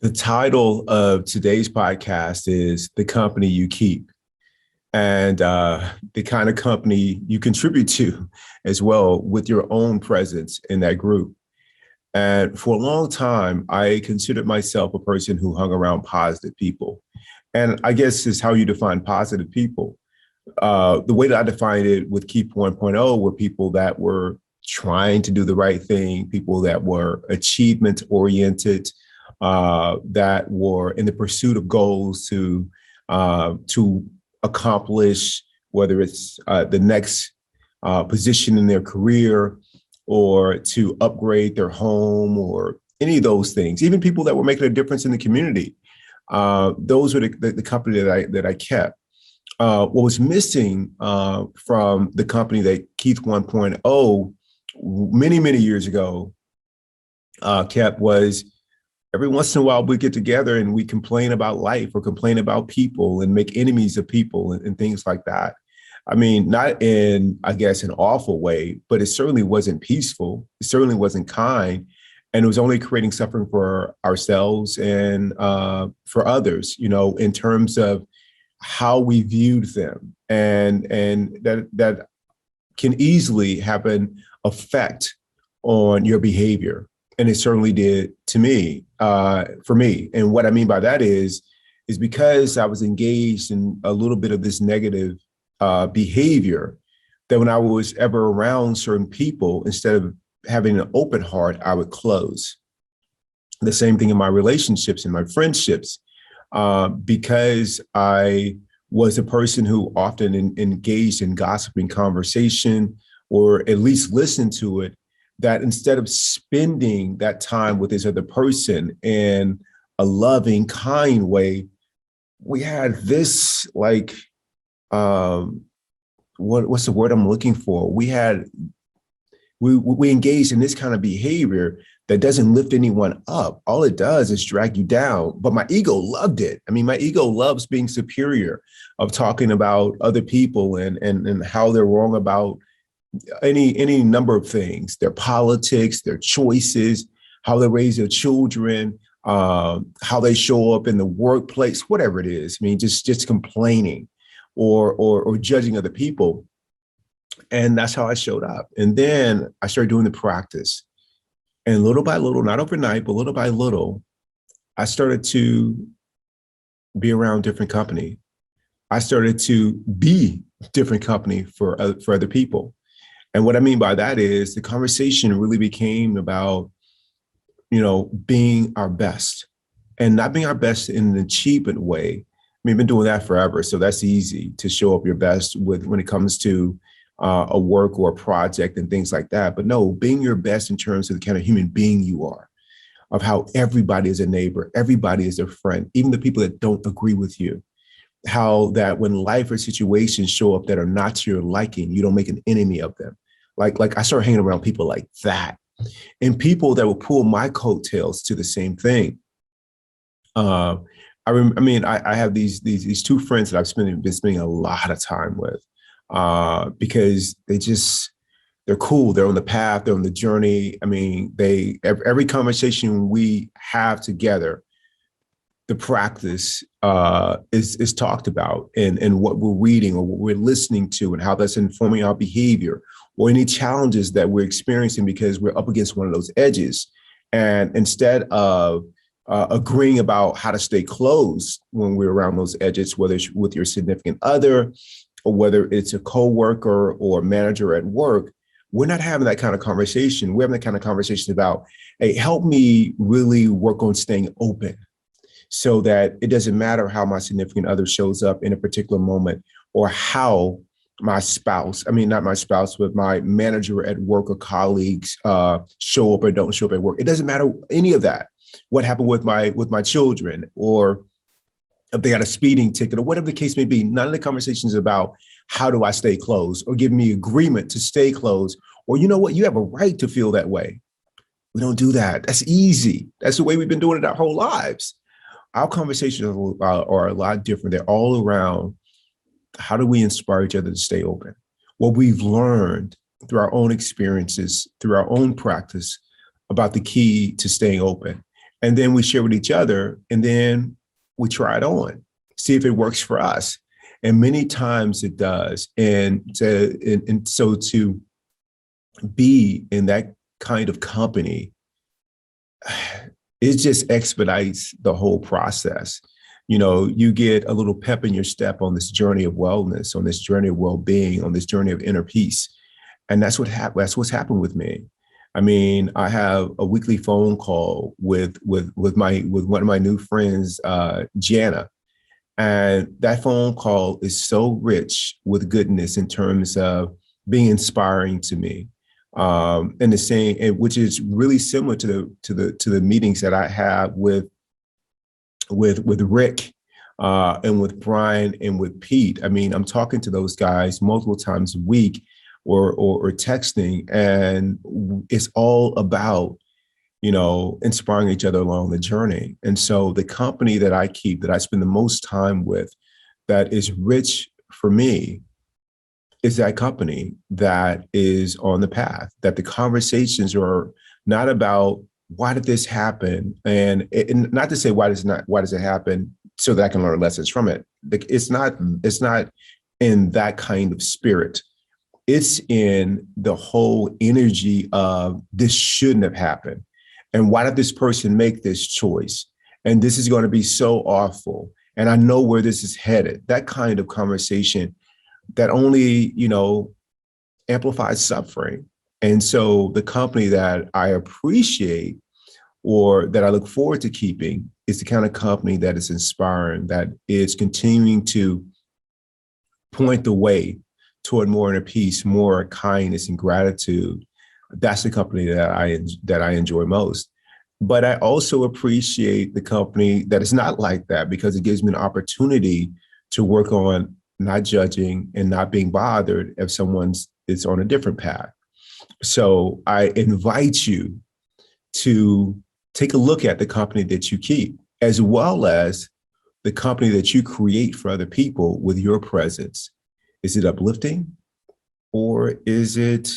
The title of today's podcast is The Company You Keep, and the kind of company you contribute to as well with your own presence in that group. And for a long time, I considered myself a person who hung around positive people. And I guess is how you define positive people. The way that I defined it with Keep 1.0 were people that were trying to do the right thing, people that were achievement oriented, that were in the pursuit of goals to accomplish, whether it's the next position in their career or to upgrade their home or any of those things. Even people that were making a difference in the community. Those were the company that I kept. What was missing from the company that Keith 1.0 many years ago kept was every once in a while we get together and we complain about life or complain about people and make enemies of people and things like that. I mean, not in, I guess, an awful way, but it certainly wasn't peaceful. It certainly wasn't kind. And it was only creating suffering for ourselves and for others, in terms of how we viewed them. And that can easily have an effect on your behavior. And it certainly did to me, for me. And what I mean by that is because I was engaged in a little bit of this negative behavior, that when I was ever around certain people, instead of having an open heart, I would close. The same thing in my relationships and my friendships, because I was a person who often engaged in gossiping conversation, or at least listened to it, that instead of spending that time with this other person in a loving, kind way, we had this what's the word I'm looking for? We engaged in this kind of behavior that doesn't lift anyone up. All it does is drag you down. But my ego loved it. I mean, my ego loves being superior, of talking about other people and how they're wrong about any number of things, their politics, their choices, how they raise their children, how they show up in the workplace, whatever it is. I mean, just complaining or judging other people. And that's how I showed up. And then I started doing the practice. And little by little, not overnight, but little by little, I started to be around different company. I started to be different company for other people. And what I mean by that is the conversation really became about, being our best, and not being our best in an achievement way. I mean, I've been doing that forever. So that's easy to show up your best when it comes to a work or a project and things like that. But no, being your best in terms of the kind of human being you are, of how everybody is a neighbor, everybody is a friend, even the people that don't agree with you. How that when life or situations show up that are not to your liking, you don't make an enemy of them. Like I started hanging around people like that, and people that will pull my coattails to the same thing. I have these two friends that been spending a lot of time with, because they're cool. They're on the path. They're on the journey. I mean, every conversation we have together, the practice is talked about, and what we're reading or what we're listening to, and how that's informing our behavior, or any challenges that we're experiencing because we're up against one of those edges. And instead of agreeing about how to stay close when we're around those edges, whether it's with your significant other, or whether it's a coworker or manager at work, we're not having that kind of conversation. We're having that kind of conversation about, hey, help me really work on staying open, so that it doesn't matter how my significant other shows up in a particular moment, or how my spouse, not my spouse, but my manager at work or colleagues show up or don't show up at work. It doesn't matter any of that. What happened with my children, or if they got a speeding ticket, or whatever the case may be. None of the conversations about how do I stay close, or give me agreement to stay close, or you know what, you have a right to feel that way. We don't do that. That's easy. That's the way we've been doing it our whole lives. Our conversations are a lot different. They're all around how do we inspire each other to stay open? What we've learned through our own experiences, through our own practice, about the key to staying open. And then we share with each other, and then we try it on, see if it works for us. And many times it does. And so to be in that kind of company, it just expedites the whole process. You know, you get a little pep in your step on this journey of wellness, on this journey of well-being, on this journey of inner peace. And that's what's happened with me. I mean, I have a weekly phone call with one of my new friends, Jana. And that phone call is so rich with goodness in terms of being inspiring to me. And the saying, which is really similar to the meetings that I have with Rick, and with Brian and with Pete. I mean, I'm talking to those guys multiple times a week, or texting, and it's all about, you know, inspiring each other along the journey. And so the company that I keep, that I spend the most time with, that is rich for me, is that company that is on the path, that the conversations are not about why did this happen, and not to say why does it happen so that I can learn lessons from it. It's not in that kind of spirit. It's in the whole energy of this shouldn't have happened. And why did this person make this choice? And this is going to be so awful. And I know where this is headed. That kind of conversation that only, you know, amplifies suffering. And so the company that I appreciate, or that I look forward to keeping, is the kind of company that is inspiring, that is continuing to point the way toward more inner peace, more kindness and gratitude. That's the company that I enjoy most. But I also appreciate the company that is not like that, because it gives me an opportunity to work on not judging and not being bothered if someone's is on a different path. So I invite you to take a look at the company that you keep, as well as the company that you create for other people with your presence. Is it uplifting, or is it,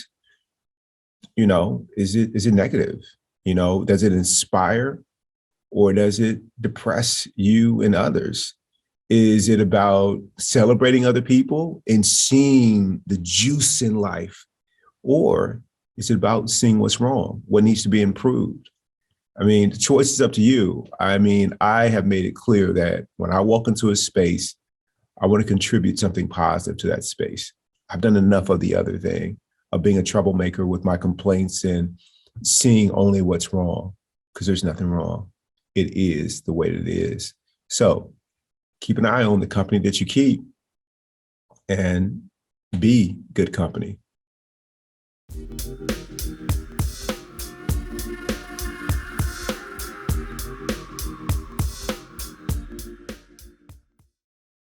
you know, is it negative? You know, does it inspire, or does it depress you and others? Is it about celebrating other people and seeing the juice in life? Or is it about seeing what's wrong, what needs to be improved? I mean, the choice is up to you. I mean, I have made it clear that when I walk into a space, I want to contribute something positive to that space. I've done enough of the other thing, of being a troublemaker with my complaints and seeing only what's wrong, because there's nothing wrong. It is the way that it is. So keep an eye on the company that you keep, and be good company.